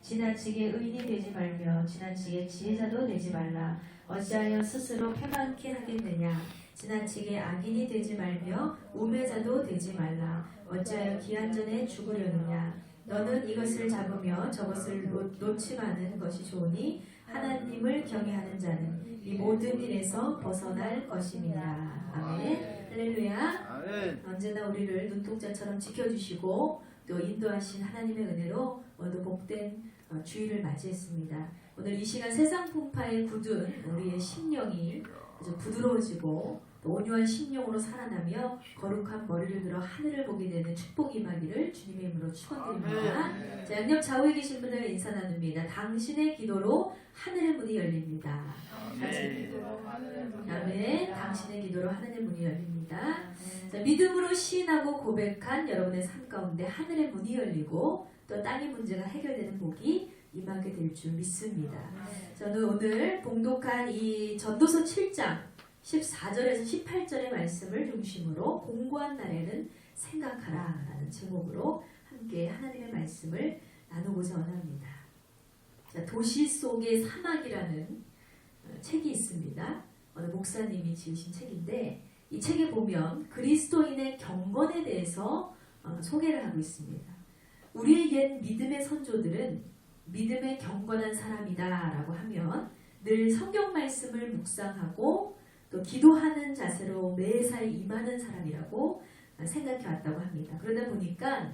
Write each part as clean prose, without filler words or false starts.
지나치게 의인이 되지 말며 지나치게 지혜자도 되지 말라. 어찌하여 스스로 패만케 하겠느냐. 지나치게 악인이 되지 말며 우매자도 되지 말라. 어찌하여 기한전에 죽으려느냐. 너는 이것을 잡으며 저것을 놓치마는 것이 좋으니 하나님을 경외하는 자는 이 모든 일에서 벗어날 것임이라. 아멘. 할렐루야. 아멘. 언제나 우리를 눈동자처럼 지켜주시고 또 인도하신 하나님의 은혜로 오늘도 복된 주일을 맞이했습니다. 오늘 이 시간 세상 풍파에 굳은 우리의 심령이 아주 부드러워지고 또 온유한 심령으로 살아나며 거룩한 머리를 들어 하늘을 보게 되는 축복이 임하기를 주님의 이름으로 축원드립니다. 자, 양옆 좌우에 계신 분들 인사 나눕니다. 당신의 기도로 하늘의 문이 열립니다. 아멘. 당신의 기도로 하늘의 문이 열립니다. 자, 믿음으로 시인하고 고백한 여러분의 삶 가운데 하늘의 문이 열리고 또 땅의 문제가 해결되는 복이 임하게 될 줄 믿습니다. 저는 오늘 봉독한 이 전도서 7장 14절에서 18절의 말씀을 중심으로 공고한 날에는 생각하라 라는 제목으로 함께 하나님의 말씀을 나누고자 원합니다. 자, 도시 속의 사막이라는 책이 있습니다. 어느 목사님이 지으신 책인데 이 책에 보면 그리스도인의 경건에 대해서 소개를 하고 있습니다. 우리의 옛 믿음의 선조들은 믿음의 경건한 사람이다 라고 하면 늘 성경 말씀을 묵상하고 또 기도하는 자세로 매사에 임하는 사람이라고 생각해 왔다고 합니다. 그러다 보니까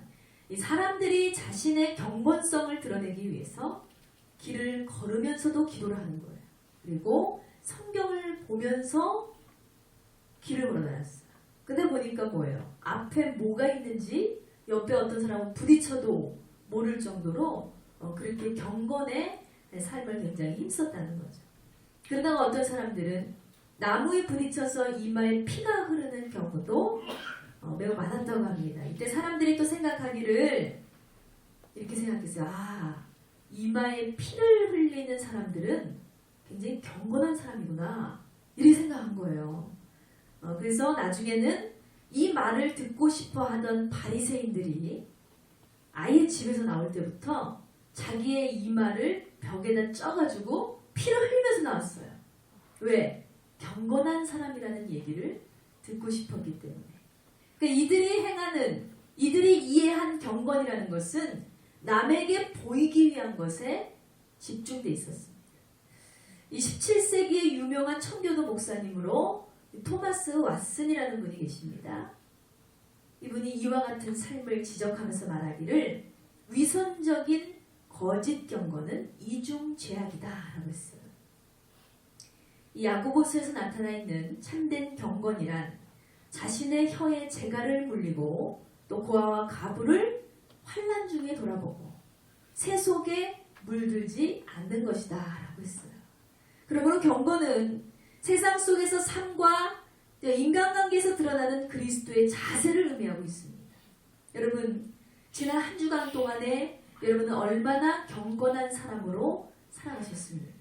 이 사람들이 자신의 경건성을 드러내기 위해서 길을 걸으면서도 기도를 하는 거예요. 그리고 성경을 보면서 길을 걸어다녔어요. 근데 보니까 뭐예요? 앞에 뭐가 있는지 옆에 어떤 사람은 부딪혀도 모를 정도로 그렇게 경건의 삶을 굉장히 힘썼다는 거죠. 그러다가 어떤 사람들은 나무에 부딪혀서 이마에 피가 흐르는 경우도 매우 많았다고 합니다. 이때 사람들이 또 생각하기를 이렇게 생각했어요. 아, 이마에 피를 흘리는 사람들은 굉장히 경건한 사람이구나 이렇게 생각한 거예요. 그래서 나중에는 이 말을 듣고 싶어 하던 바리새인들이 아예 집에서 나올 때부터 자기의 이마를 벽에다 쪄가지고 피를 흘리면서 나왔어요. 왜? 경건한 사람이라는 얘기를 듣고 싶었기 때문에. 그러니까 이들이 이해한 경건이라는 것은 남에게 보이기 위한 것에 집중돼 있었습니다. 이 17세기의 유명한 청교도 목사님으로 토마스 왓슨이라는 분이 계십니다. 이분이 이와 같은 삶을 지적하면서 말하기를 위선적인 거짓 경건은 이중죄악이다 라고 했어요. 이 야고보서에서 나타나 있는 참된 경건이란 자신의 혀에 재갈을 물리고 또 고아와 가부를 환난 중에 돌아보고 새 속에 물들지 않는 것이다 라고 했어요. 그러므로 경건은 세상 속에서 삶과 인간관계에서 드러나는 그리스도의 자세를 의미하고 있습니다. 여러분, 지난 한 주간 동안에 여러분은 얼마나 경건한 사람으로 살아가셨습니까?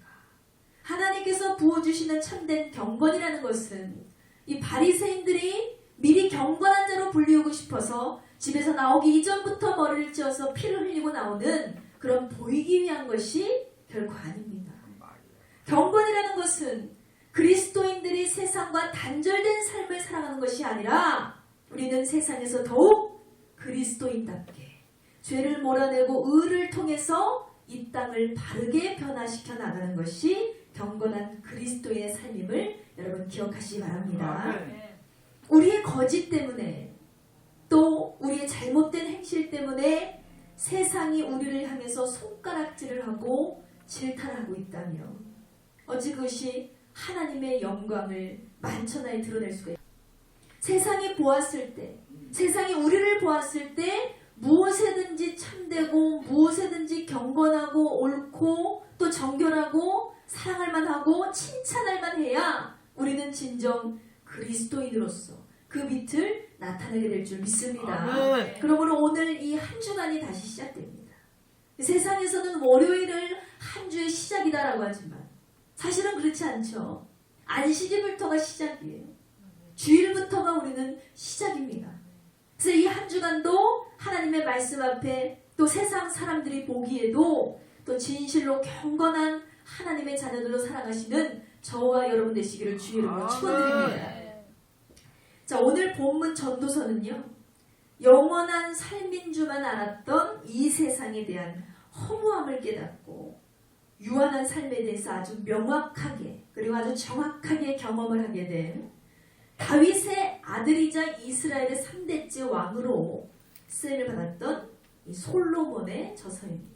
하나님께서 부어주시는 참된 경건이라는 것은 이 바리새인들이 미리 경건한 자로 불리우고 싶어서 집에서 나오기 이전부터 머리를 찧어서 피를 흘리고 나오는 그런 보이기 위한 것이 결코 아닙니다. 경건이라는 것은 그리스도인들이 세상과 단절된 삶을 살아가는 것이 아니라 우리는 세상에서 더욱 그리스도인답게 죄를 몰아내고 의를 통해서 이 땅을 바르게 변화시켜 나가는 것이 경건한 그리스도의 삶임을 여러분 기억하시기 바랍니다. 우리의 거짓 때문에 또 우리의 잘못된 행실 때문에 세상이 우리를 향해서 손가락질을 하고 질타하고 있다면 어찌 그것이 하나님의 영광을 만천하에 드러낼 수가 있습니다. 세상이 보았을 때, 세상이 우리를 보았을 때 무엇에든지 참되고 무엇에든지 경건하고 옳고 또 정결하고 사랑할 만하고 칭찬할 만해야 우리는 진정 그리스도인으로서 그 빛을 나타내게 될 줄 믿습니다. 아멘. 그러므로 오늘 이 한 주간이 다시 시작됩니다. 세상에서는 월요일을 한 주의 시작이다라고 하지만 사실은 그렇지 않죠. 안식일부터가 시작이에요. 주일부터가 우리는 시작입니다. 그래서 이 한 주간도 하나님의 말씀 앞에 또 세상 사람들이 보기에도 또 진실로 경건한 하나님의 자녀들로 살아가시는 저와 여러분 되시기를 주의 이름으로 축원드립니다. 자, 오늘 본문 전도서는요, 영원한 삶인 줄만 알았던 이 세상에 대한 허무함을 깨닫고 유한한 삶에 대해서 아주 명확하게 그리고 아주 정확하게 경험을 하게 된 다윗의 아들이자 이스라엘의 3대째 왕으로 쓰임을 받았던 이 솔로몬의 저서입니다.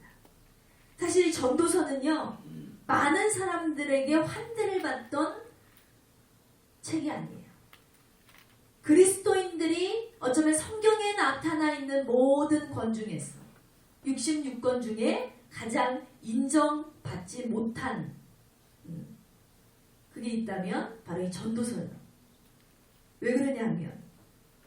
사실 이 전도서는요, 많은 사람들에게 환대를 받던 책이 아니에요. 그리스도인들이 어쩌면 성경에 나타나 있는 모든 권 중에서 66권 중에 가장 인정받지 못한 그게 있다면 바로 이 전도서예요. 왜 그러냐면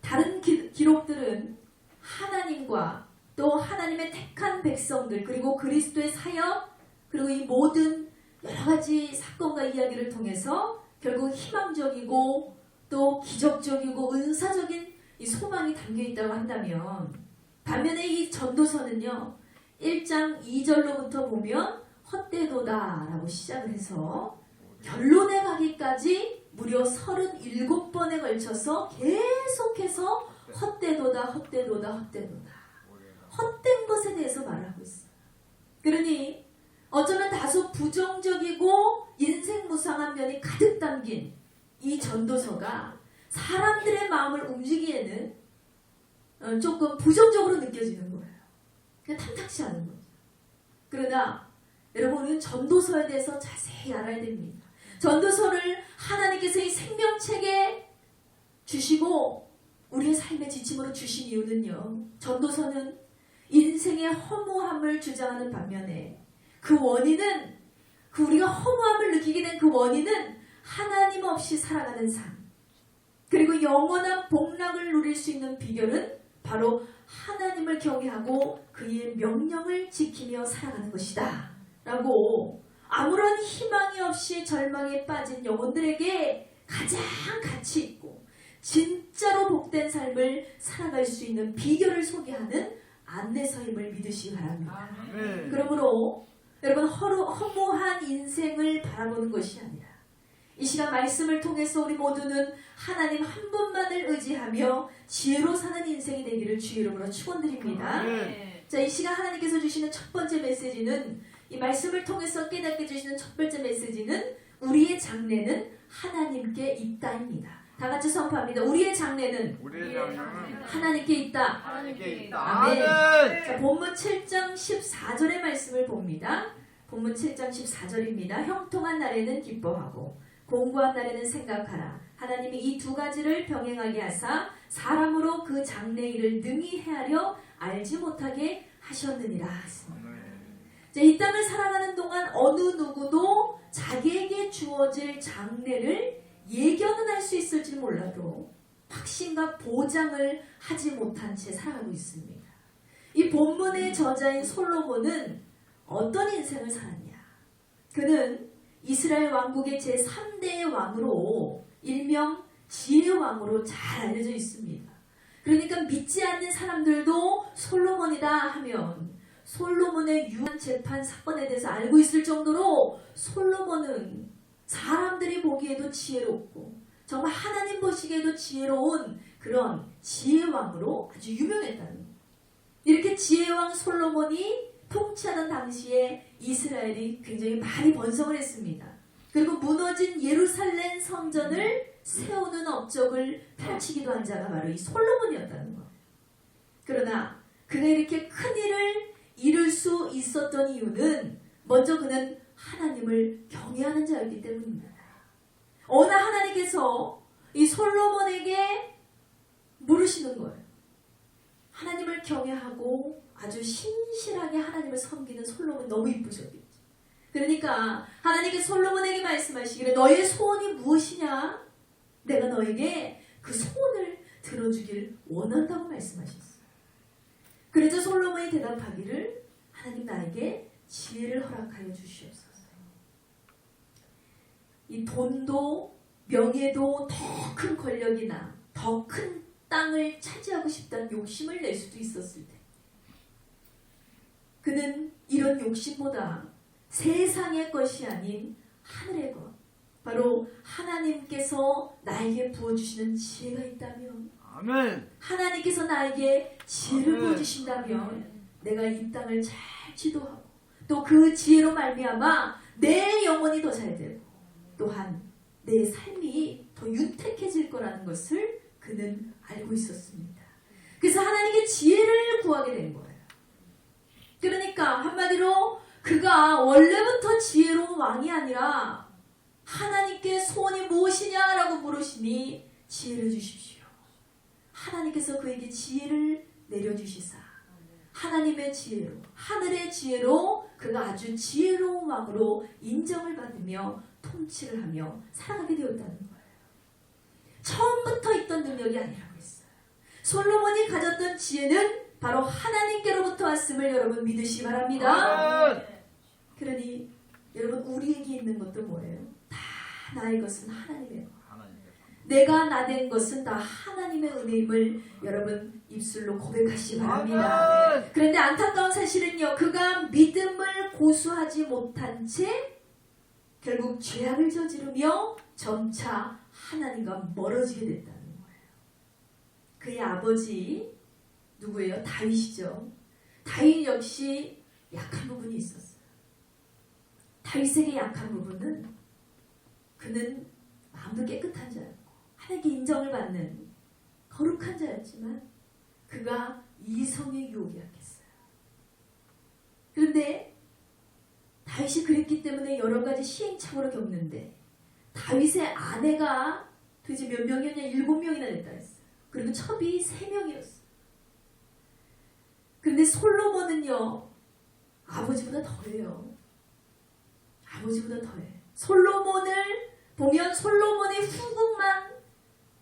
다른 기록들은 하나님과 또 하나님의 택한 백성들 그리고 그리스도의 사역 그리고 이 모든 여러 가지 사건과 이야기를 통해서 결국 희망적이고 또 기적적이고 은사적인 이 소망이 담겨 있다고 한다면 반면에 이 전도서는요 1장 2절로부터 보면 헛되도다 라고 시작을 해서 결론에 가기까지 무려 37번에 걸쳐서 계속해서 헛되도다 헛되도다 헛되도다 헛된 것에 대해서 말을 하고 있어요. 그러니 어쩌면 다소 부정적이고 인생무상한 면이 가득 담긴 이 전도서가 사람들의 마음을 움직이기에는 조금 부정적으로 느껴지는 거예요. 그냥 탐탁치 않은 거죠. 그러나 여러분 우리는 전도서에 대해서 자세히 알아야 됩니다. 전도서를 하나님께서 이 생명책에 주시고 우리의 삶의 지침으로 주신 이유는요. 전도서는 인생의 허무함을 주장하는 반면에 그 원인은 우리가 허무함을 느끼게 된 그 원인은 하나님 없이 살아가는 삶 그리고 영원한 복락을 누릴 수 있는 비결은 바로 하나님을 경외하고 그의 명령을 지키며 살아가는 것이다 라고 아무런 희망이 없이 절망에 빠진 영혼들에게 가장 가치 있고 진짜로 복된 삶을 살아갈 수 있는 비결을 소개하는 안내서임을 믿으시기 바랍니다. 그러므로 여러분 허무한 인생을 바라보는 것이 아니라 이 시간 말씀을 통해서 우리 모두는 하나님 한 분만을 의지하며 지혜로 사는 인생이 되기를 주의 이름으로 축원드립니다. 자, 이 시간 하나님께서 주시는 첫 번째 메시지는 이 말씀을 통해서 깨닫게 주시는 첫 번째 메시지는 우리의 장래는 하나님께 있다입니다. 다 같이 선포합니다. 우리의 장래는 하나님께 있다. 아멘. 자, 본문 7장 14절의 말씀을 봅니다. 본문 7장 14절입니다. 형통한 날에는 기뻐하고 공고한 날에는 생각하라. 하나님이 이 두 가지를 병행하게 하사 사람으로 그 장래 일을 능히 헤아려 알지 못하게 하셨느니라. 자, 이 땅을 살아가는 동안 어느 누구도 자기에게 주어질 장래를 예견은 할 수 있을지 몰라도 확신과 보장을 하지 못한 채 살아가고 있습니다. 이 본문의 저자인 솔로몬은 어떤 인생을 살았냐? 그는 이스라엘 왕국의 제3대의 왕으로 일명 지혜왕으로 잘 알려져 있습니다. 그러니까 믿지 않는 사람들도 솔로몬이다 하면 솔로몬의 유한 재판 사건에 대해서 알고 있을 정도로 솔로몬은 사람들이 보기에도 지혜롭고 정말 하나님 보시기에도 지혜로운 그런 지혜왕으로 아주 유명했다는 거예요. 이렇게 지혜왕 솔로몬이 통치하던 당시에 이스라엘이 굉장히 많이 번성을 했습니다. 그리고 무너진 예루살렘 성전을 세우는 업적을 펼치기도 한 자가 바로 이 솔로몬이었다는 거예요. 그러나 그가 이렇게 큰 일을 이룰 수 있었던 이유는 먼저 그는 하나님을 경외하는 자였기 때문입니다. 어느 하나님께서 이 솔로몬에게 물으시는 거예요. 하나님을 경외하고 아주 신실하게 하나님을 섬기는 솔로몬 너무 이쁘셨겠죠. 그러니까 하나님께서 솔로몬에게 말씀하시기를 너의 소원이 무엇이냐? 내가 너에게 그 소원을 들어주길 원한다고 말씀하셨어요. 그래서 솔로몬이 대답하기를 하나님 나에게 지혜를 허락하여 주시옵소서. 이 돈도 명예도 더 큰 권력이나 더 큰 땅을 차지하고 싶다는 욕심을 낼 수도 있었을 때 그는 이런 욕심보다 세상의 것이 아닌 하늘의 것, 바로 하나님께서 나에게 부어주시는 지혜가 있다면, 아멘. 하나님께서 나에게 지혜를 아멘. 부어주신다면 내가 이 땅을 잘 지도하고 또 그 지혜로 말미암아 내 영혼이 더 잘 되고 또한 내 삶이 더 윤택해질 거라는 것을 그는 알고 있었습니다. 그래서 하나님께 지혜를 구하게 된 거예요. 그러니까 한마디로 그가 원래부터 지혜로운 왕이 아니라 하나님께 소원이 무엇이냐라고 물으시니 지혜를 주십시오. 하나님께서 그에게 지혜를 내려주시사 하나님의 지혜로, 하늘의 지혜로 그가 아주 지혜로운 왕으로 인정을 받으며 통치를 하며 살아가게 되었다는 거예요. 처음부터 있던 능력이 아니라고 했어요. 솔로몬이 가졌던 지혜는 바로 하나님께로부터 왔음을 여러분 믿으시기 바랍니다. 그러니 여러분 우리에게 있는 것도 뭐예요? 다 나의 것은 하나님의 것. 내가 나된 것은 다 하나님의 은혜임을 여러분 입술로 고백하시기 바랍니다. 그런데 안타까운 사실은요, 그가 믿음을 고수하지 못한 채 결국 죄악을 저지르며 점차 하나님과 멀어지게 됐다는 거예요. 그의 아버지 누구예요? 다윗이죠. 다윗 역시 약한 부분이 있었어요. 다윗에게 약한 부분은 그는 마음도 깨끗한 자였고 하나님께 인정을 받는 거룩한 자였지만 그가 이성의 유혹에 약했어요. 그런데 다윗이 그랬기 때문에 여러 가지 시행착오를 겪는데 다윗의 아내가 도대체 몇 명이었냐? 7명이나 됐다 했어요. 그리고 첩이 3명이었어요. 그런데 솔로몬은요, 아버지보다 더해요. 아버지보다 더해. 솔로몬을 보면 솔로몬의 후궁만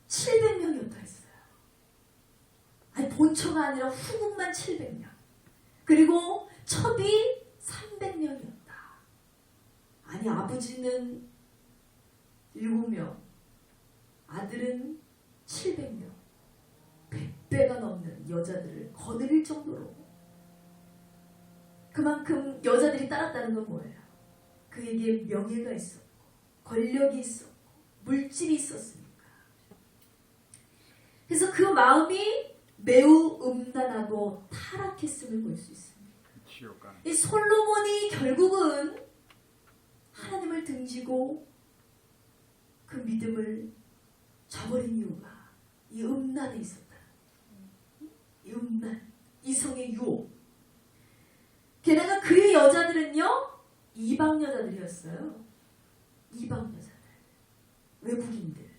700명이었다 했어요. 아니 본처가 아니라 후궁만 700명. 그리고 첩이 300명이었다. 아니 아버지는 7명, 아들은 700명. 100배가 넘는 여자들을 거느릴 정도로 그만큼 여자들이 따랐다는 건 뭐예요? 그에게 명예가 있었고 권력이 있었고 물질이 있었으니까. 그래서 그 마음이 매우 음란하고 타락했음을 볼 수 있습니다. 이 솔로몬이 결국은 하나님을 등지고 그 믿음을 저버린 이유가 이 음란에 있었다. 이 음란, 이성의 유혹. 게다가 그의 여자들은요, 이방 여자들이었어요. 이방 여자들, 외국인들.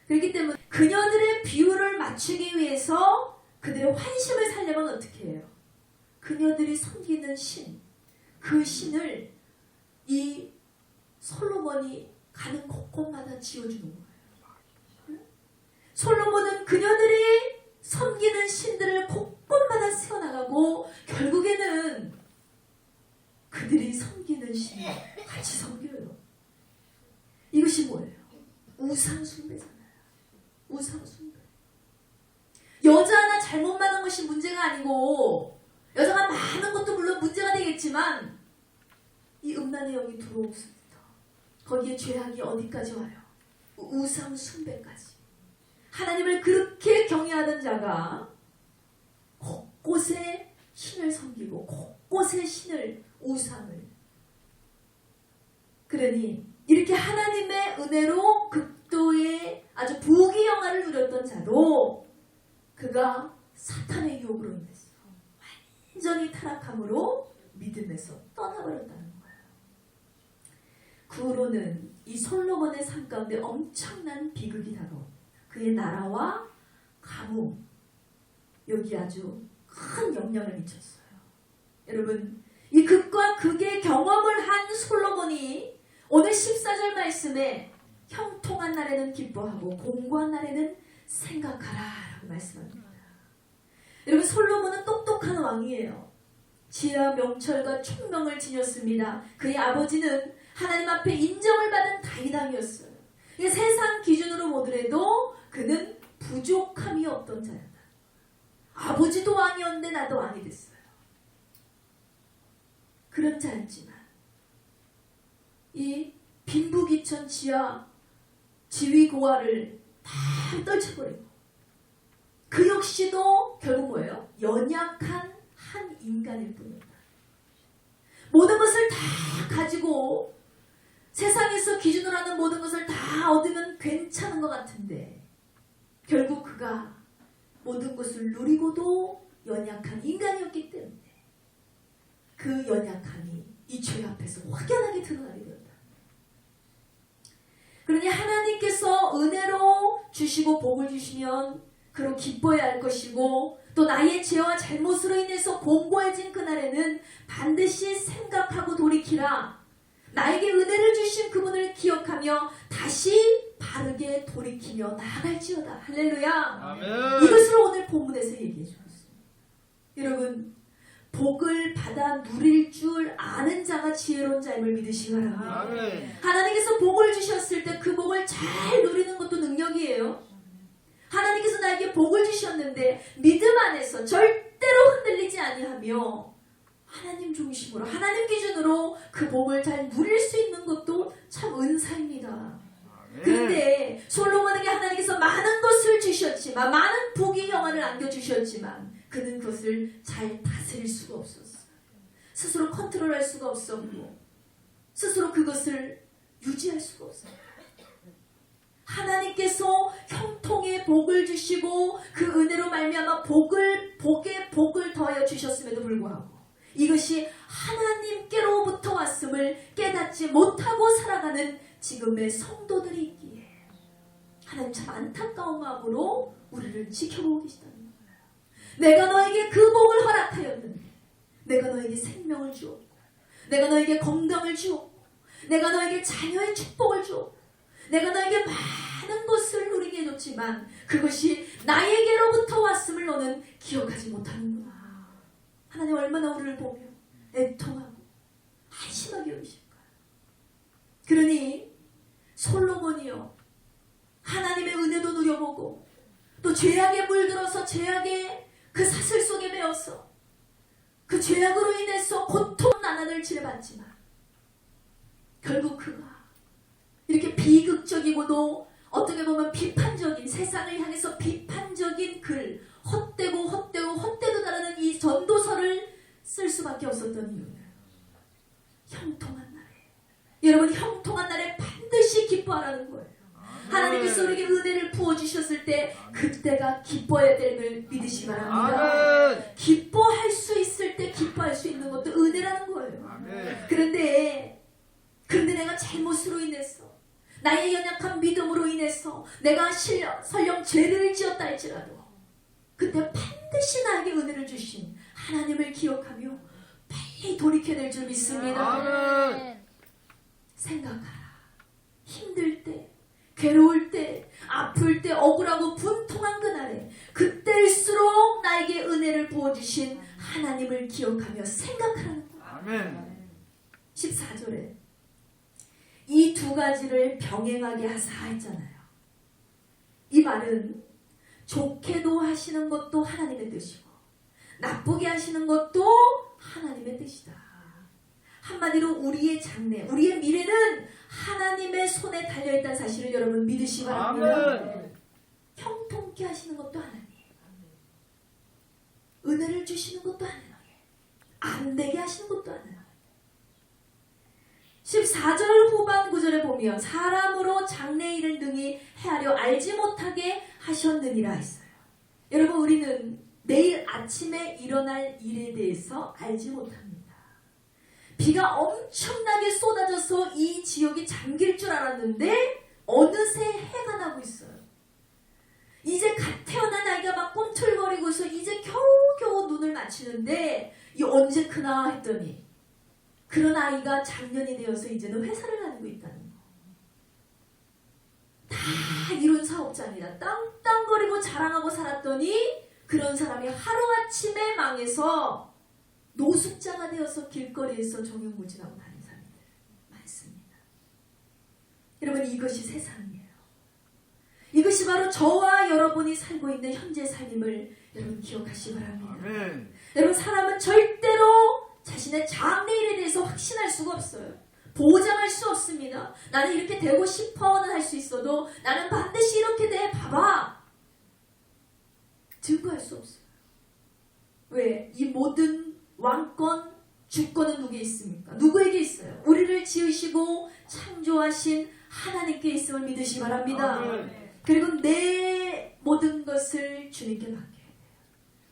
그렇기 때문에 그녀들의 비율을 맞추기 위해서 그들의 환심을 살려면 어떻게 해요? 그녀들이 섬기는 신, 그 신을 이 솔로몬이 가는 곳곳마다 지어주는 거예요. 솔로몬은 그녀들이 섬기는 신들을 곳곳마다 세워나가고 결국에는 그들이 섬기는 신을 같이 섬겨요. 이것이 뭐예요? 우상숭배잖아요. 우상숭배. 여자 하나 잘못 만난 것이 문제가 아니고 여자가 많은 것도 물론 문제가 되겠지만 이 음란의 영이 들어오습니다. 거기에 죄악이 어디까지 와요? 우상숭배까지. 하나님을 그렇게 경외하던 자가 곳곳에 신을 섬기고 곳곳에 신을, 우상을. 그러니 이렇게 하나님의 은혜로 극도의 아주 부귀영화를 누렸던 자도 그가 사탄의 유혹으로 인해서 완전히 타락함으로 믿음에서 떠나버렸다는 거예요. 그 후로는 이 솔로몬의 삶 가운데 엄청난 비극이 다가옵니다. 그의 나라와 가뭄, 여기 아주 큰 영향을 미쳤어요. 여러분, 이 극과 극의 경험을 한 솔로몬이 오늘 14절 말씀에 형통한 날에는 기뻐하고 공고한 날에는 생각하라 라고 말씀합니다. 여러분, 솔로몬은 똑똑한 왕이에요. 지혜와 명철과 총명을 지녔습니다. 그의 아버지는 하나님 앞에 인정을 받은 다윗 왕이었어요. 세상 기준으로 보더라도 그는 부족함이 없던 자였다. 아버지도 왕이었는데 나도 왕이 됐어요. 그런 자였지만 이 빈부귀천 지하 지위고하를 다 떨쳐버리고 그 역시도 결국 뭐예요? 연약한 한 인간일 뿐입니다. 모든 것을 다 가지고 세상에서 기준으로 하는 모든 것을 다 얻으면 괜찮은 것 같은데 결국 그가 모든 것을 누리고도 연약한 인간이었기 때문에 그 연약함이 이 죄 앞에서 확연하게 드러나게 된다. 그러니 하나님께서 은혜로 주시고 복을 주시면 그로 기뻐해야 할 것이고 또 나의 죄와 잘못으로 인해서 공고해진 그날에는 반드시 생각하고 돌이키라. 나에게 은혜를 주신 그분을 기억하며 다시 바르게 돌이키며 나아갈지어다. 할렐루야. 아멘. 이것을 오늘 본문에서 얘기해 주었습니다. 여러분 복을 받아 누릴 줄 아는 자가 지혜로운 자임을 믿으시기 바랍니다. 아멘. 하나님께서 복을 주셨을 때 그 복을 잘 누리는 것도 능력이에요. 하나님께서 나에게 복을 주셨는데 믿음 안에서 절대로 흔들리지 아니하며 하나님 중심으로 하나님 기준으로 그 복을 잘 누릴 수 있는 것도 참 은사입니다. 그런데 솔로몬에게 하나님께서 많은 것을 주셨지만 많은 복의 영안을 안겨주셨지만 그는 그것을 잘 다스릴 수가 없었어요. 스스로 컨트롤할 수가 없었고 스스로 그것을 유지할 수가 없어요. 하나님께서 형통의 복을 주시고 그 은혜로 말미암아 복에 복을 더하여 주셨음에도 불구하고 이것이 하나님께로부터 왔음을 깨닫지 못하고 살아가는 지금의 성도들이 있기에 하나님 참 안타까운 마음으로 우리를 지켜보고 계시다는 거예요. 내가 너에게 그 복을 허락하였는데 내가 너에게 생명을 주었고 내가 너에게 건강을 주었고 내가 너에게 자녀의 축복을 주었고 내가 너에게 많은 것을 누리게 해줬지만 그것이 나에게로부터 왔음을 너는 기억하지 못하는구나. 하나님 얼마나 우리를 보며 애통하고 한심하게 여기실까요? 그러니 솔로몬이요 하나님의 은혜도 누려보고 또 죄악에 물들어서 죄악의 그 사슬 속에 매어서 그 죄악으로 인해서 고통 난환을 치러봤지만 결국 그가 이렇게 비극적이고도 어떻게 보면 비판적인 세상을 향해서 비판적인 글 헛되도 다르는 이 전도서를 쓸 수밖에 없었던 이유는 형통한 날에 여러분 형통한 날에 반드시 기뻐하라는 거예요. 하나님께서 우리에게 은혜를 부어주셨을 때 그때가 기뻐해야 됨을 믿으시기 바랍니다. 기뻐할 수 있을 때 기뻐할 수 있는 것도 은혜라는 거예요. 그런데 내가 잘못으로 인해서 나의 연약한 믿음으로 인해서 내가 설령 죄를 지었다 할지라도 그때 반드시 나에게 은혜를 주신 하나님을 기억하며 빨리 돌이켜야 될 줄 믿습니다. 생각하라. 힘들 때 괴로울 때 아플 때 억울하고 분통한 그날에 그때일수록 나에게 은혜를 부어주신 하나님을 기억하며 생각하라는 거예요. 14절에 이 두 가지를 병행하게 하사 했잖아요. 이 말은 좋게도 하시는 것도 하나님의 뜻이고 나쁘게 하시는 것도 하나님의 뜻이다. 한마디로 우리의 장래, 우리의 미래는 하나님의 손에 달려있다는 사실을 여러분 믿으시기 바랍니다. 형통케 하시는 것도 하나님, 은혜를 주시는 것도 하나님, 안 되게 하시는 것도 하나님. 14절 후반 구절에 보면 사람으로 장래 일을 능히 헤아려 알지 못하게 하셨느니라 했어요. 여러분 우리는 내일 아침에 일어날 일에 대해서 알지 못합니다. 비가 엄청나게 쏟아져서 이 지역이 잠길 줄 알았는데 어느새 해가 나고 있어요. 이제 갓 태어난 아이가 막 꿈틀거리고서 이제 겨우겨우 눈을 맞추는데 이 언제 크나 했더니 그런 아이가 작년이 되어서 이제는 회사를 다니고 있다는 거. 다 이룬 사업자입니다. 땅땅거리고 자랑하고 살았더니 그런 사람이 하루아침에 망해서 노숙자가 되어서 길거리에서 정형무진하고 다니는 사람들 많습니다. 여러분 이것이 세상이에요. 이것이 바로 저와 여러분이 살고 있는 현재 삶임을 여러분 기억하시기 바랍니다. 여러분 사람은 절대로 자신의 장래일에 대해서 확신할 수가 없어요. 보장할 수 없습니다. 나는 이렇게 되고 싶어는 할 수 있어도 나는 반드시 이렇게 돼 봐봐. 증거할 수 없어요. 왜? 이 모든 왕권, 주권은 누구에게 있습니까? 누구에게 있어요? 우리를 지으시고 창조하신 하나님께 있음을 믿으시기 바랍니다. 그리고 내 모든 것을 주님께 맡겨야 돼요.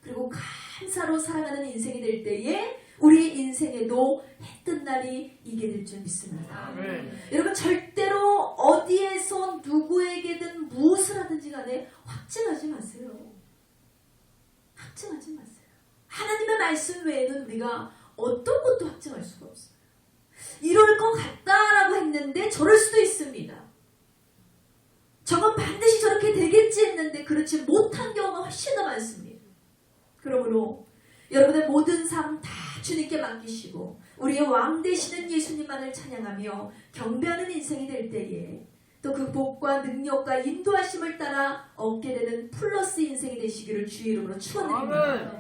그리고 감사로 살아가는 인생이 될 때에 우리의 인생에도 해 뜬 날이 이게 될 줄 믿습니다. 여러분 절대로 어디에서 누구에게든 무엇을 하든지 간에 확증하지 마세요. 확증하지 마세요. 하나님의 말씀 외에는 우리가 어떤 것도 확증할 수가 없어요. 이럴 것 같다라고 했는데 저럴 수도 있습니다. 저건 반드시 저렇게 되겠지 했는데 그렇지 못한 경우가 훨씬 더 많습니다. 그러므로 여러분의 모든 삶 다 주님께 맡기시고 우리의 왕 되시는 예수님만을 찬양하며 경배하는 인생이 될 때에 또 그 복과 능력과 인도하심을 따라 얻게 되는 플러스 인생이 되시기를 주의 이름으로 축원드립니다.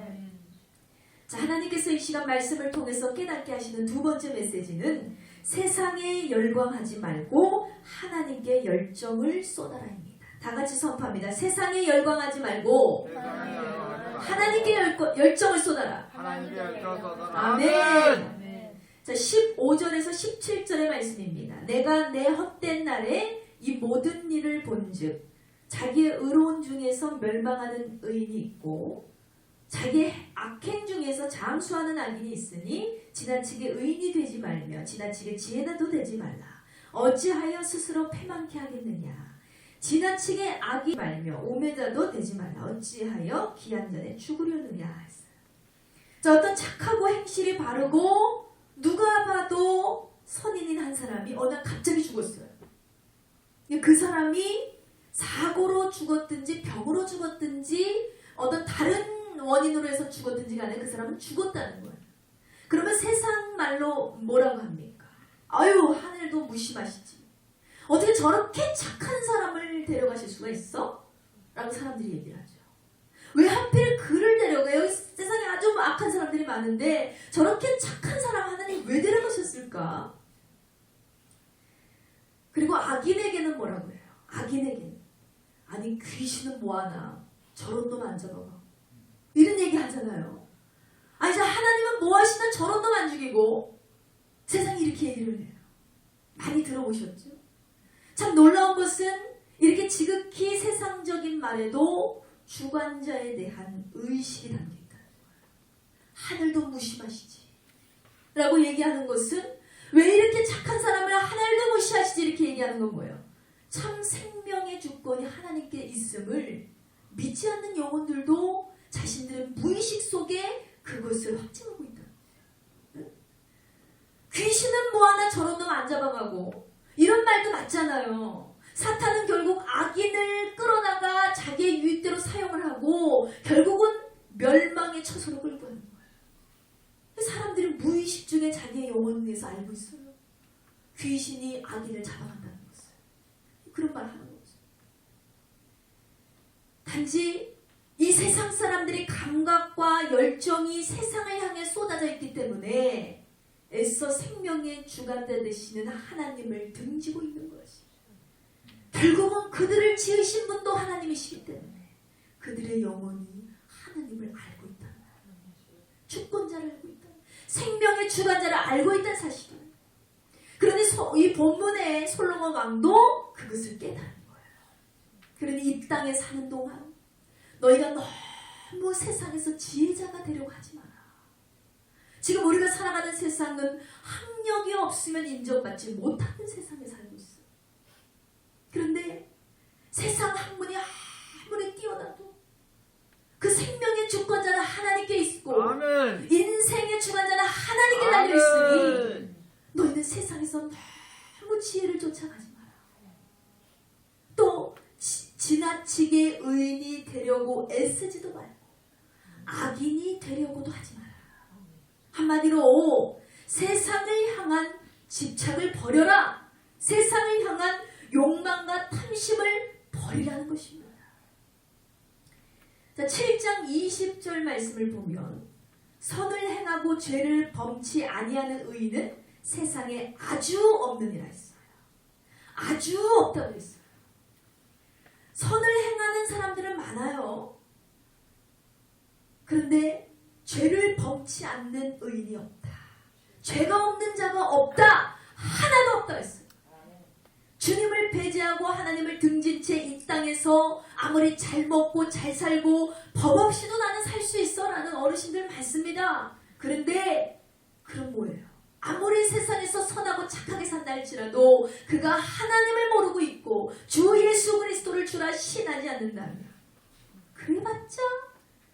자, 하나님께서 이 시간 말씀을 통해서 깨닫게 하시는 두 번째 메시지는 세상에 열광하지 말고 하나님께 열정을 쏟아라입니다. 다 같이 선포합니다. 세상에 열광하지 말고 하나님께 열정을 쏟아라. 아멘. 자, 15절에서 17절의 말씀입니다. 내가 내 헛된 날에 이 모든 일을 본즉 자기의 의로운 중에서 멸망하는 의인이 있고 자기의 악행 중에서 장수하는 악인이 있으니 지나치게 의인이 되지 말며 지나치게 지혜나도 되지 말라. 어찌하여 스스로 패망케 하겠느냐. 지나치게 악이 말며 오매자도 되지 말라. 어찌하여 기한 전에 죽으려느냐 했어요. 자, 어떤 착하고 행실이 바르고 누가 봐도 선인인 한 사람이 어느 날 갑자기 죽었어요. 그 사람이 사고로 죽었든지 병으로 죽었든지 어떤 다른 원인으로 해서 죽었든지 간에 그 사람은 죽었다는 거예요. 그러면 세상 말로 뭐라고 합니까? 아유, 하늘도 무심하시지. 어떻게 저렇게 착한 사람을 데려가실 수가 있어? 라고 사람들이 얘기를 하죠. 왜 하필 그를 데려가요? 세상에 아주 악한 사람들이 많은데 저렇게 착한 사람 하나님 왜 데려가셨을까? 그리고 악인에게는 뭐라고 해요? 악인에게는 아니 귀신은 뭐하나 저런 놈 안 잡아봐. 이런 얘기 하잖아요. 아니 하나님은 뭐하시나 저런 놈 안 죽이고 세상이 이렇게 얘기를 해요. 많이 들어보셨죠? 참 놀라운 것은 이렇게 지극히 세상적인 말에도 주관자에 대한 의식이 담겨있다는 거예요. 하늘도 무심하시지 라고 얘기하는 것은 왜 이렇게 착한 사람을 하늘도 무시하시지 이렇게 얘기하는 건 뭐예요? 참 생명의 주권이 하나님께 있음을 믿지 않는 영혼들도 자신들의 무의식 속에 그것을 확증하고 있다는 거예요. 귀신은 뭐하나 저런 놈 안 잡아가고 이런 말도 맞잖아요. 사탄은 결국 악인을 끌어다가 자기의 유익대로 사용을 하고 결국은 멸망의 처소로 끌고 가는 거예요. 사람들은 무의식 중에 자기의 영혼을 위해서 알고 있어요. 귀신이 악인을 잡아간다는 것을. 그런 말 하는 거죠. 단지 이 세상 사람들의 감각과 열정이 세상을 향해 쏟아져 있기 때문에 애써 생명의 주관자 되시는 하나님을 등지고 있는 것이. 결국은 그들을 지으신 분도 하나님이시기 때문에 그들의 영혼이 하나님을 알고 있다는 거예요. 주권자를 알고 있다는 거예요. 생명의 주관자를 알고 있다는 사실이에요. 그러니 이 본문의 솔로몬 왕도 그것을 깨달은 거예요. 그러니 이 땅에 사는 동안 너희가 너무 세상에서 지혜자가 되려고 하지 마라. 지금 우리가 살아가는 세상은 학력이 없으면 인정받지 못하는 세상에 살고 있어요. 그런데 세상 학문이 아무리 뛰어나도 그 생명의 주권자는 하나님께 있고 아멘. 인생의 주관자는 하나님께 달려있으니 너희는 세상에서 너무 지혜를 쫓아가지 마라. 또 지나치게 의인이 되려고 애쓰지도 말고 악인이 되려고도 하지 마라. 한마디로 세상을 향한 집착을 버려라. 세상을 향한 욕망과 탐심을 버리라는 것입니다. 자, 7장 20절 말씀을 보면 선을 행하고 죄를 범치 아니하는 의인은 세상에 아주 없느니라 했어요. 아주 없다고 했어요. 선을 행하는 사람들은 많아요. 그런데 죄를 범치 않는 의인이 없다. 죄가 없는 자가 없다. 하나도 없다 했어요. 주님을 배제하고 하나님을 등진 채 이 땅에서 아무리 잘 먹고 잘 살고 법 없이도 나는 살 수 있어 라는 어르신들 많습니다. 그런데 그럼 뭐예요? 아무리 세상에서 선하고 착하게 산다 할지라도 그가 하나님을 모르고 있고 주 예수 그리스도를 주라 신하지 않는다면 그래봤자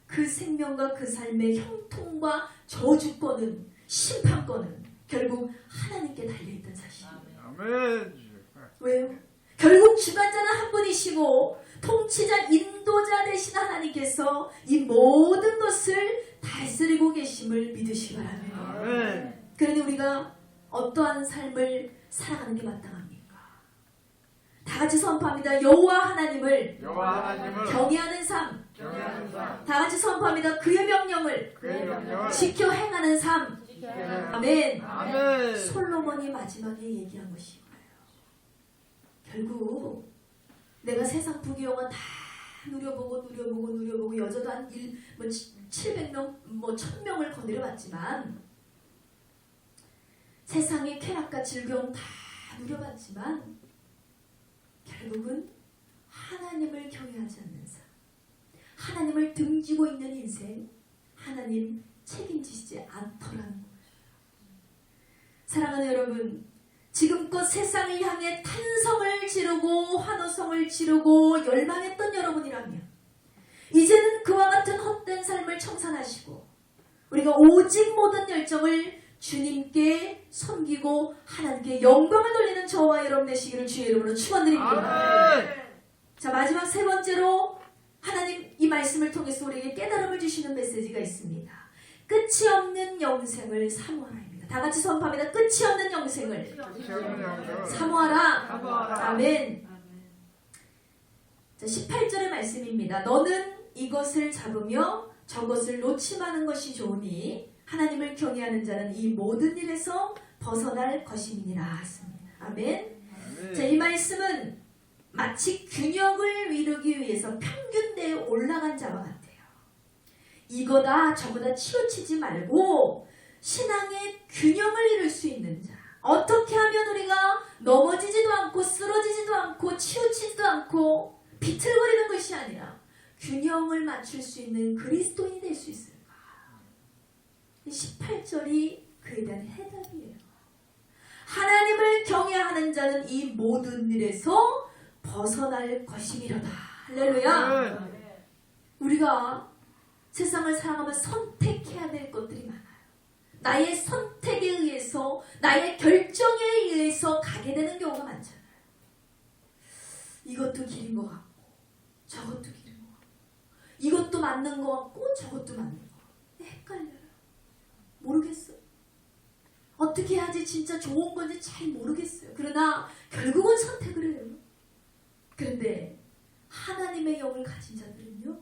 그 생명과 그 삶의 형통과 저주권은 심판권은 결국 하나님께 달려있던 사실이에요. 아멘. 왜요? 결국 주관자는 한 분이시고 통치자 인도자 되신 하나님께서 이 모든 것을 다스리고 계심을 믿으시기 바랍니다. 아멘. 그러니 우리가 어떠한 삶을 살아가는 게 마땅합니까? 다 같이 선포합니다. 여호와 하나님을 경외하는 삶. 다 같이 선포합니다. 그의 명령을 지켜 행하는 삶. 아멘. 아멘. 솔로몬이 마지막에 얘기한 것이 결국 내가 세상 부귀영화 다 누려보고 여자도 한 700명 1000명을 거느려봤지만 세상의 쾌락과 즐거움 다 누려봤지만 결국은 하나님을 경외하지 않는 삶, 하나님을 등지고 있는 인생, 하나님 책임지시지 않더라는 거예요. 사랑하는 여러분, 지금껏 세상을 향해 탄성을 지르고 환호성을 지르고 열망했던 여러분이라면 이제는 그와 같은 헛된 삶을 청산하시고 우리가 오직 모든 열정을 주님께 섬기고 하나님께 영광을 돌리는 저와 여러분 되시기를 주의 이름으로 축원드립니다. 자, 마지막 세 번째로 하나님 이 말씀을 통해서 우리에게 깨달음을 주시는 메시지가 있습니다. 끝이 없는 영생을 사모하라. 다 같이 선포합니다. 끝이 없는 영생을 사모하라. 아멘. 자, 18절의 말씀입니다. 너는 이것을 잡으며 저것을 놓치마는 것이 좋으니 하나님을 경외하는 자는 이 모든 일에서 벗어날 것임이니라 했습니다. 아멘. 자, 이 말씀은 마치 균형을 이루기 위해서 평균대에 올라간 자와 같아요. 이거다 저거다 치우치지 말고 신앙의 균형을 이룰 수 있는 자. 어떻게 하면 우리가 넘어지지도 않고 쓰러지지도 않고 치우치지도 않고 비틀거리는 것이 아니라 균형을 맞출 수 있는 그리스도인이 될 수 있을까? 18절이 그에 대한 해답이에요. 하나님을 경외하는 자는 이 모든 일에서 벗어날 것이미로다. 할렐루야. 우리가 세상을 살아가면 선택해야 될 것들이 많아요. 나의 선택에 의해서 나의 결정에 의해서 가게 되는 경우가 많잖아요. 이것도 길인 것 같고 저것도 길인 것 같고 이것도 맞는 것 같고 저것도 맞는 것 같고 헷갈려요. 모르겠어요. 어떻게 해야지 진짜 좋은 건지 잘 모르겠어요. 그러나 결국은 선택을 해요. 그런데 하나님의 영을 가진 자들은요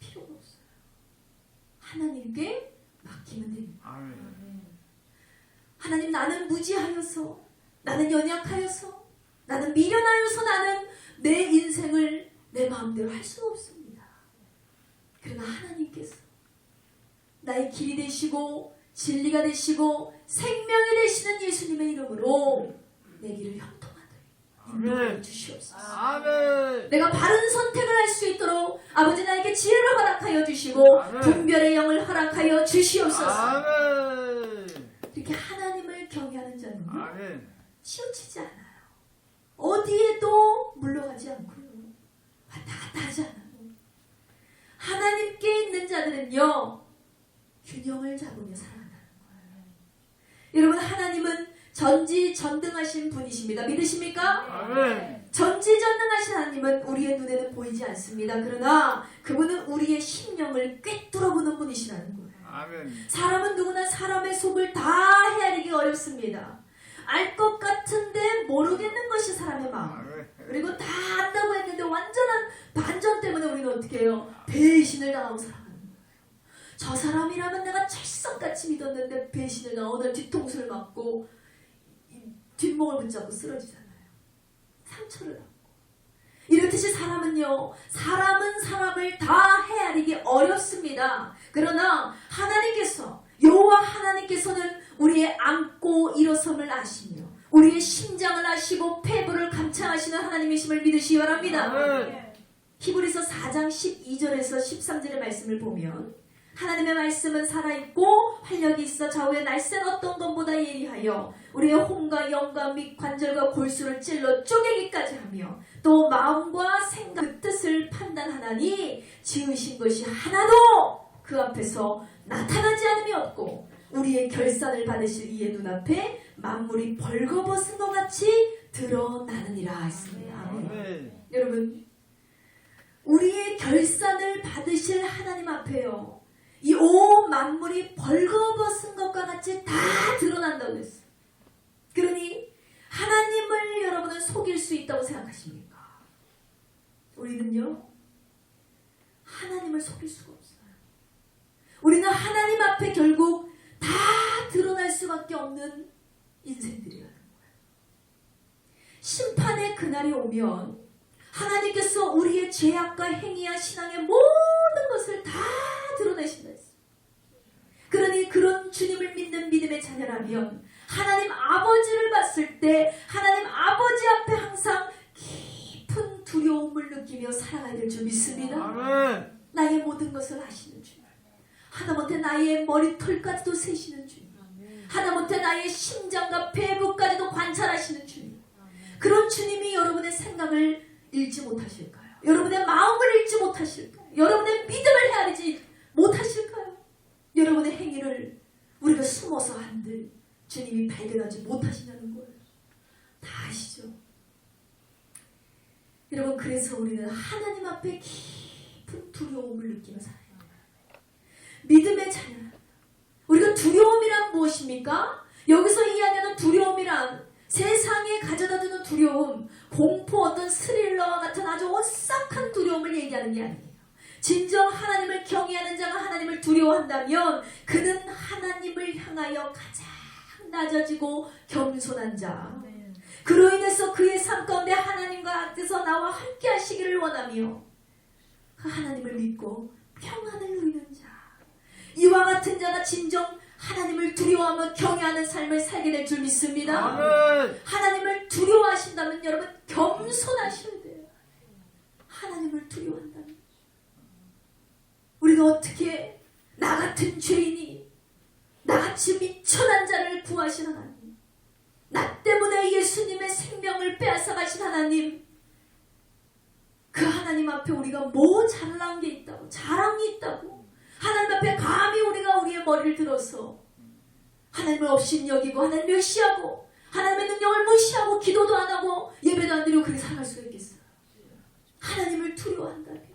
필요가 없어요. 하나님께 맡기면 됩니다. 하나님, 나는 무지하여서, 나는 연약하여서, 나는 미련하여서 나는 내 인생을 내 마음대로 할 수는 없습니다. 그러나 하나님께서 나의 길이 되시고 진리가 되시고 생명이 되시는 예수님의 이름으로 내 길을 형통하도록 인도하여 주시옵소서. 아멘. 내가 바른 선택을 할 수 있도록 아버지 나에게 지혜를 허락하여 주시고 분별의 영을 허락하여 주시옵소서. 아멘. 이렇게 하나님을 경외하는 자는 아멘. 치우치지 않아요. 어디에도 물러가지 않고요. 왔다 갔다 하지 않아요. 하나님께 있는 자들은요 균형을 잡으며 살아간다는 거예요. 여러분, 하나님은 전지전능하신 분이십니다. 믿으십니까? 아멘. 전지전능하신 하나님은 우리의 눈에는 보이지 않습니다. 그러나 그분은 우리의 심령을 꿰뚫어보는 분이시라는 거예요. 아멘. 사람은 누구나 사람의 속을 다 헤아리기 어렵습니다. 알 것 같은데 모르겠는 것이 사람의 마음. 그리고 다 안다고 했는데 완전한 반전 때문에 우리는 어떻게 해요? 배신을 당하고 살아가는 거예요. 저 사람이라면 내가 철석같이 믿었는데 배신을 나 오늘 뒤통수를 맞고 뒷목을 붙잡고 쓰러지잖아요. 상처를 받고. 이렇듯이 사람은 사람을 다 헤아리기 어렵습니다. 그러나 하나님께서 여호와 하나님께서는 우리의 앉고 일어섬을 아시며 우리의 심장을 아시고 폐부를 감찰하시는 하나님이심을 믿으시기 바랍니다. 아멘. 히브리서 4장 12절에서 13절의 말씀을 보면 하나님의 말씀은 살아있고 활력이 있어 좌우의 날쌘 어떤 것보다 예리하여 우리의 혼과 영과 및 관절과 골수를 찔러 쪼개기까지 하며 또 마음과 생각 그 뜻을 판단하나니 지으신 것이 하나도 그 앞에서 나타나지 않음이 없고 우리의 결산을 받으실 이의 눈앞에 만물이 벌거벗은 것 같이 드러나느니라 했습니다. 아멘. 여러분, 우리의 결산을 받으실 하나님 앞에요, 이 온 만물이 벌거벗은 것과 같이 다 드러난다고 했어요. 그러니 하나님을 여러분은 속일 수 있다고 생각하십니까? 우리는요, 하나님을 속일 수가 없어요. 우리는 하나님 앞에 결국 다 드러날 수밖에 없는 인생들이라는 거예요. 심판의 그날이 오면 하나님께서 우리의 죄악과 행위와 신앙의 모든 것을 다 드러내신다 했어요. 그러니 그런 주님을 믿는 믿음의 자녀라면 하나님 아버지를 봤을 때 하나님 아버지 앞에 항상 깊은 두려움을 느끼며 살아가야 될 줄 믿습니다. 아멘. 나의 모든 것을 아시는 주님, 하다못해 나의 머리털까지도 세시는 주님, 하다못해 나의 심장과 배부까지도 관찰하시는 주님, 그런 주님이 여러분의 생각을 읽지 못하실까요? 여러분의 마음을 읽지 못하실까요? 여러분의 믿음을 헤아리지 못하실까요? 여러분의 행위를 우리가 숨어서 한들 주님이 발견하지 못하시냐는 거예요. 다 아시죠? 여러분, 그래서 우리는 하나님 앞에 깊은 두려움을 느끼며 살아야 돼요. 믿음의 자녀. 우리가 두려움이란 무엇입니까? 여기서 이야기하는 두려움이란 세상에 가져다주는 두려움, 공포, 어떤 스릴러와 같은 아주 오싹한 두려움을 얘기하는 게 아니에요. 진정 하나님을 경외하는 자가 하나님을 두려워한다면 그는 하나님을 향하여 가장 낮아지고 겸손한 자, 그로 인해서 그의 삶 가운데 하나님께서 나와 함께 하시기를 원하며 그 하나님을 믿고 평안을 누리는 자, 이와 같은 자가 진정 하나님을 두려워하며 경외하는 삶을 살게 될 줄 믿습니다. 아멘. 하나님을 두려워하신다면 여러분 겸손하셔야 돼요. 하나님을 두려워한다면 우리가 어떻게 나 같은 죄인이 나같이 미천한 자를 구하신 하나님, 나 때문에 예수님의 생명을 빼앗아가신 하나님, 그 하나님 앞에 우리가 뭐 잘난 게 있다고, 자랑이 있다고 하나님 앞에 감히 우리가 우리의 머리를 들어서 하나님을 업신여기고 하나님을 멸시하고 하나님의 능력을 무시하고 기도도 안 하고 예배도 안 드리고 그렇게 살아갈 수가 있겠어요? 하나님을 두려워한다면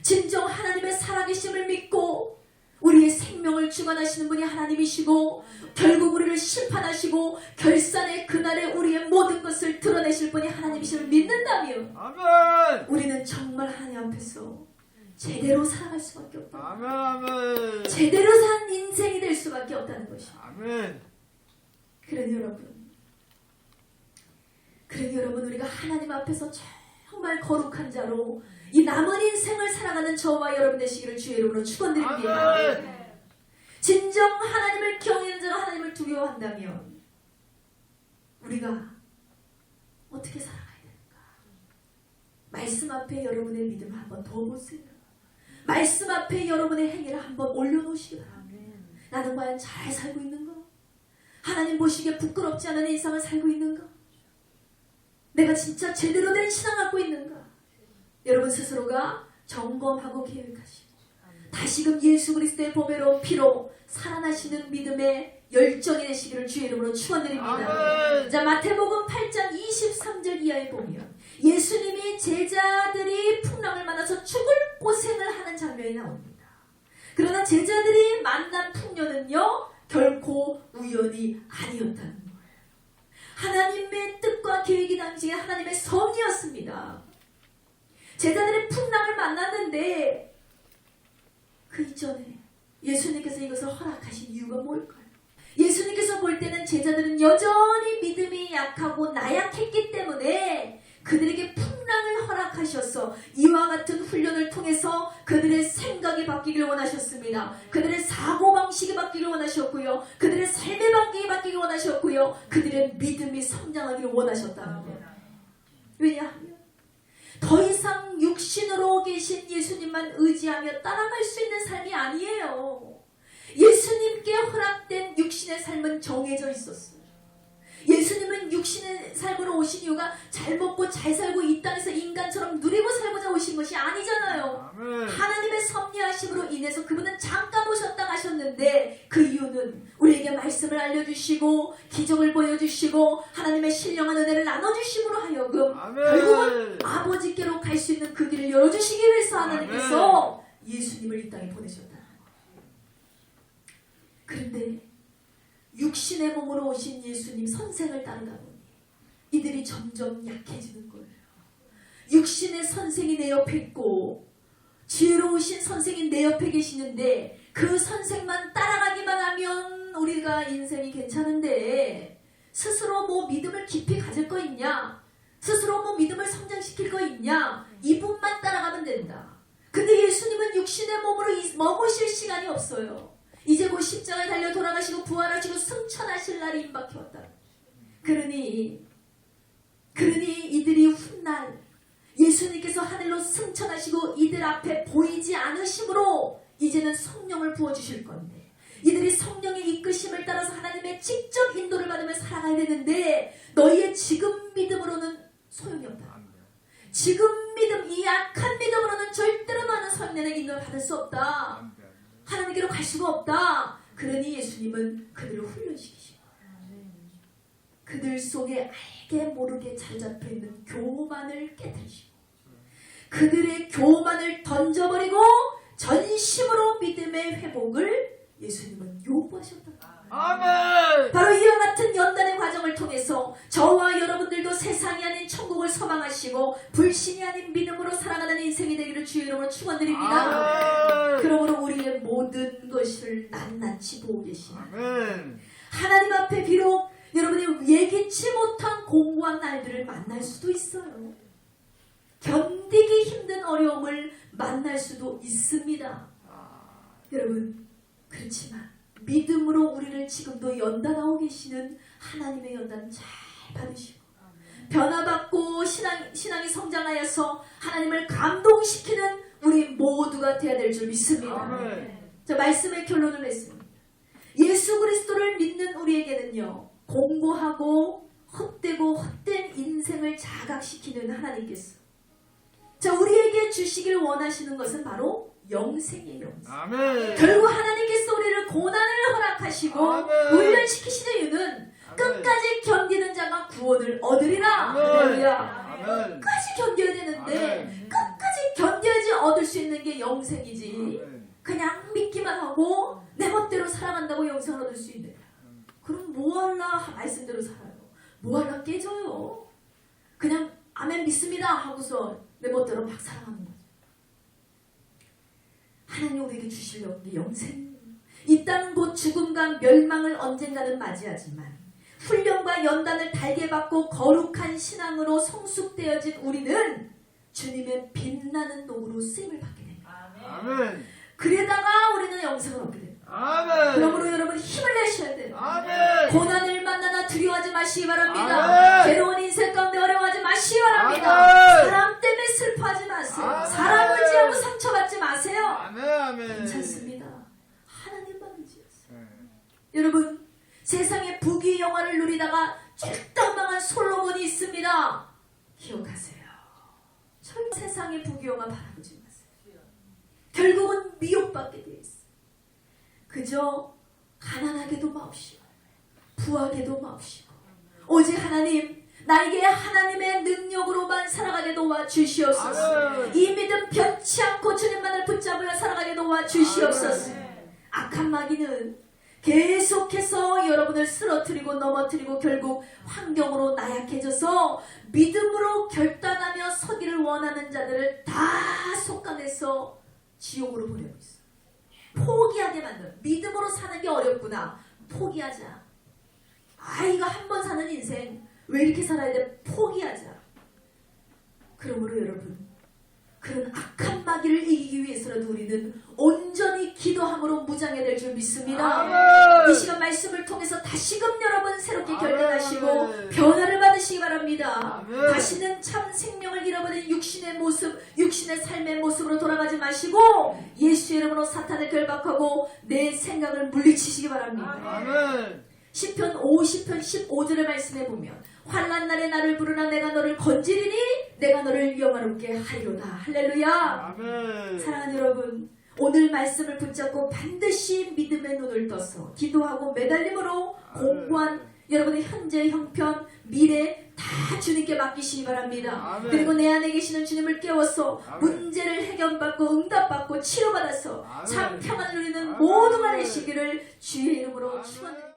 진정 하나님의 살아계심을 믿고 우리의 생명을 주관하시는 분이 하나님이시고 결국 우리를 심판하시고 결산의 그날에 우리의 모든 것을 드러내실 분이 하나님이심을 믿는다면 아멘. 우리는 정말 하나님 앞에서 제대로 살아갈 수밖에 없다. 아멘. 아멘. 제대로 산 인생이 될 수밖에 없다는 것이죠. 아멘. 그러니 여러분 우리가 하나님 앞에서 정말 거룩한 자로 이 남은 인생을 살아가는 저와 여러분 되시기를 주의 이름으로 축원드립니다. 아멘. 진정 하나님을 경외하는 자가 하나님을 두려워한다면 우리가 어떻게 살아가야 되는가? 말씀 앞에 여러분의 믿음을 한번 더 보세요. 말씀 앞에 여러분의 행위를 한번 올려놓으시기 바랍니다. 나는 과연 잘 살고 있는가? 하나님 보시기에 부끄럽지 않은 일상을 살고 있는가? 내가 진짜 제대로 된 신앙을 갖고 있는가? 여러분 스스로가 점검하고 계획하시고 다시금 예수 그리스도의 보배로 피로 살아나시는 믿음의 열정이 되시기를 주의 이름으로 축원드립니다. 아멘. 자, 마태복음 8장 23절 이하에 보면 예수님이 제자들이 풍랑을 만나서 죽을 고생을 하는 장면이 나옵니다. 그러나 제자들이 만난 풍년은요 결코 우연이 아니었다는 거예요. 하나님의 뜻과 계획이 당시에 하나님의 섭리였습니다. 제자들이 풍랑을 만났는데 그 이전에 예수님께서 이것을 허락하신 이유가 뭘까요? 예수님께서 볼 때는 제자들은 여전히 믿음이 약하고 나약했기 때문에 그들에게 풍랑을 허락하셔서 이와 같은 훈련을 통해서 그들의 생각이 바뀌기를 원하셨습니다. 그들의 사고방식이 바뀌기를 원하셨고요. 그들의 삶의 방식이 바뀌기를 원하셨고요. 그들의 믿음이 성장하기를 원하셨다는 거예요. 왜냐하면 더 이상 육신으로 계신 예수님만 의지하며 따라갈 수 있는 삶이 아니에요. 예수님께 허락된 육신의 삶은 정해져 있었어요. 예수님은 육신의 삶으로 오신 이유가 잘 먹고 잘 살고 이 땅에서 인간처럼 누리고 살고자 오신 것이 아니잖아요. 아멘. 하나님의 섭리하심으로 인해서 그분은 잠깐 오셨다 가셨는데 그 이유는 우리에게 말씀을 알려주시고 기적을 보여주시고 하나님의 신령한 은혜를 나눠주심으로 하여금 아멘. 결국은 아버지께로 갈 수 있는 그 길을 열어주시기 위해서 하나님께서 예수님을 이 땅에 보내셨다. 그런데 육신의 몸으로 오신 예수님 선생을 따르다 보니 이들이 점점 약해지는 거예요. 육신의 선생이 내 옆에 있고 지혜로우신 선생이 내 옆에 계시는데 그 선생만 따라가기만 하면 우리가 인생이 괜찮은데 스스로 뭐 믿음을 깊이 가질 거 있냐? 스스로 뭐 믿음을 성장시킬 거 있냐? 이분만 따라가면 된다. 근데 예수님은 육신의 몸으로 머무실 시간이 없어요. 이제 곧 십자가에 달려 돌아가시고 부활하시고 승천하실 날이 임박해 왔다. 그러니 이들이 훗날 예수님께서 하늘로 승천하시고 이들 앞에 보이지 않으심으로 이제는 성령을 부어주실 건데 이들이 성령의 이끄심을 따라서 하나님의 직접 인도를 받으며 살아가야 되는데 너희의 지금 믿음으로는 소용이 없다. 지금 믿음, 이 약한 믿음으로는 절대로 너는 성령의 인도를 받을 수 없다. 하나님께로 갈 수가 없다. 그러니 예수님은 그들을 훈련시키시고 그들 속에 알게 모르게 잘 잡혀있는 교만을 깨뜨리시고 그들의 교만을 던져버리고 전심으로 믿음의 회복을 예수님은 요구하셨다. 아멘. 바로 이와 같은 연단의 과정을 통해서 저와 여러분들도 세상이 아닌 천국을 소망하시고 불신이 아닌 믿음으로 살아가는 인생이 되기를 주의 이름으로 축원드립니다. 아멘. 그러므로 우리의 모든 것을 낱낱이 보고 계시는 아멘. 하나님 앞에 비록 여러분이 예기치 못한 공고한 날들을 만날 수도 있어요. 견디기 힘든 어려움을 만날 수도 있습니다. 여러분 그렇지만 믿음으로 우리를 지금도 연단하고 계시는 하나님의 연단 잘 받으시고 변화받고 신앙이 성장하여서 하나님을 감동시키는 우리 모두가 되어야 될 줄 믿습니다. 아멘. 자, 말씀의 결론을 냈습니다. 예수 그리스도를 믿는 우리에게는요 공고하고 헛되고 헛된 인생을 자각시키는 하나님께서 자 우리에게 주시길 원하시는 것은 바로 영생이에요. 아멘. 결국 하나님께서 우리를 고난을 허락하시고 아멘. 훈련시키시는 이유는 끝까지 견디는 자가 구원을 얻으리라. 아멘. 할렐루야. 아멘. 끝까지 견뎌야 되는데 아멘. 끝까지 견뎌야지 얻을 수 있는 게 영생이지. 아멘. 그냥 믿기만 하고 내 멋대로 살아간다고 영생을 얻을 수 있는. 그럼 뭐할라 말씀대로 살아요. 뭐할라 깨져요. 그냥 아멘 믿습니다 하고서 내 멋대로 막 살아가는 거죠. 하나님 우리에게 주시려는 게 영생. 이 땅은 곧 죽음과 멸망을 언젠가는 맞이하지만 훈련과 연단을 달게 받고 거룩한 신앙으로 성숙되어진 우리는 주님의 빛나는 녹으로 쓰임을 받게 됩니다. 아멘. 그러다가 우리는 영생을 얻게 됩니다. 아멘. 그러므로 여러분 힘을 내셔야 돼요. 아멘. 고난을 만나나 두려워하지 마시기 바랍니다. 아멘. 괴로운 인생 가운데 어려워하지 마시기 바랍니다. 아멘. 사람 때문에 슬퍼하지 마세요. 아멘. 사람을 의지하고 상처받지 마세요. 아멘. 아멘. 괜찮습니다. 하나님만 의지하세요. 네. 여러분 세상의 부귀 영화를 누리다가 쫄딱망한 솔로몬이 있습니다. 기억하세요. 절대 세상의 부귀 영화 바라보지 마세요. 결국은 미혹받게 되어 있어요. 그저 가난하게도 마옵시고 부하게도 마옵시고 오직 하나님 나에게 하나님의 능력으로만 살아가게 도와주시옵소서. 아멘. 이 믿음 변치 않고 주님만을 붙잡으며 살아가게 도와주시옵소서. 아멘. 악한 마귀는 계속해서 여러분을 쓰러뜨리고 넘어뜨리고 결국 환경으로 나약해져서 믿음으로 결단하며 서기를 원하는 자들을 다 속아내서 지옥으로 보내고 있어요. 포기하게 만드는, 믿음으로 사는 게 어렵구나, 포기하자. 이거 한 번 사는 인생 왜 이렇게 살아야 돼? 포기하자. 그러므로 여러분, 그런 악한 마귀를 이기기 위해서라도 우리는 온전히 기도함으로 무장해야 될 줄 믿습니다. 아멘. 이 시간 말씀을 통해서 다시금 여러분 새롭게 아멘. 결단하시고 변화를 받으시기 바랍니다. 아멘. 다시는 참 생명을 잃어버린 육신의 모습, 육신의 삶의 모습으로 돌아가지 마시고 예수의 이름으로 사탄을 결박하고 내 생각을 물리치시기 바랍니다. 아멘. 시편 50편 15절의 말씀에 보면 환난 날에 나를 부르나 내가 너를 건지리니 내가 너를 영화롭게 하리로다. 할렐루야. 아멘. 사랑하는 여러분, 오늘 말씀을 붙잡고 반드시 믿음의 눈을 떠서 기도하고 매달림으로 공고한 여러분의 현재 형편 미래 다 주님께 맡기시기 바랍니다. 아멘. 그리고 내 안에 계시는 주님을 깨워서 아멘. 문제를 해결받고 응답받고 치료받아서 아멘. 참 평안을 누리는 아멘. 모두가 되시기를 주의 이름으로 아멘. 축원합니다.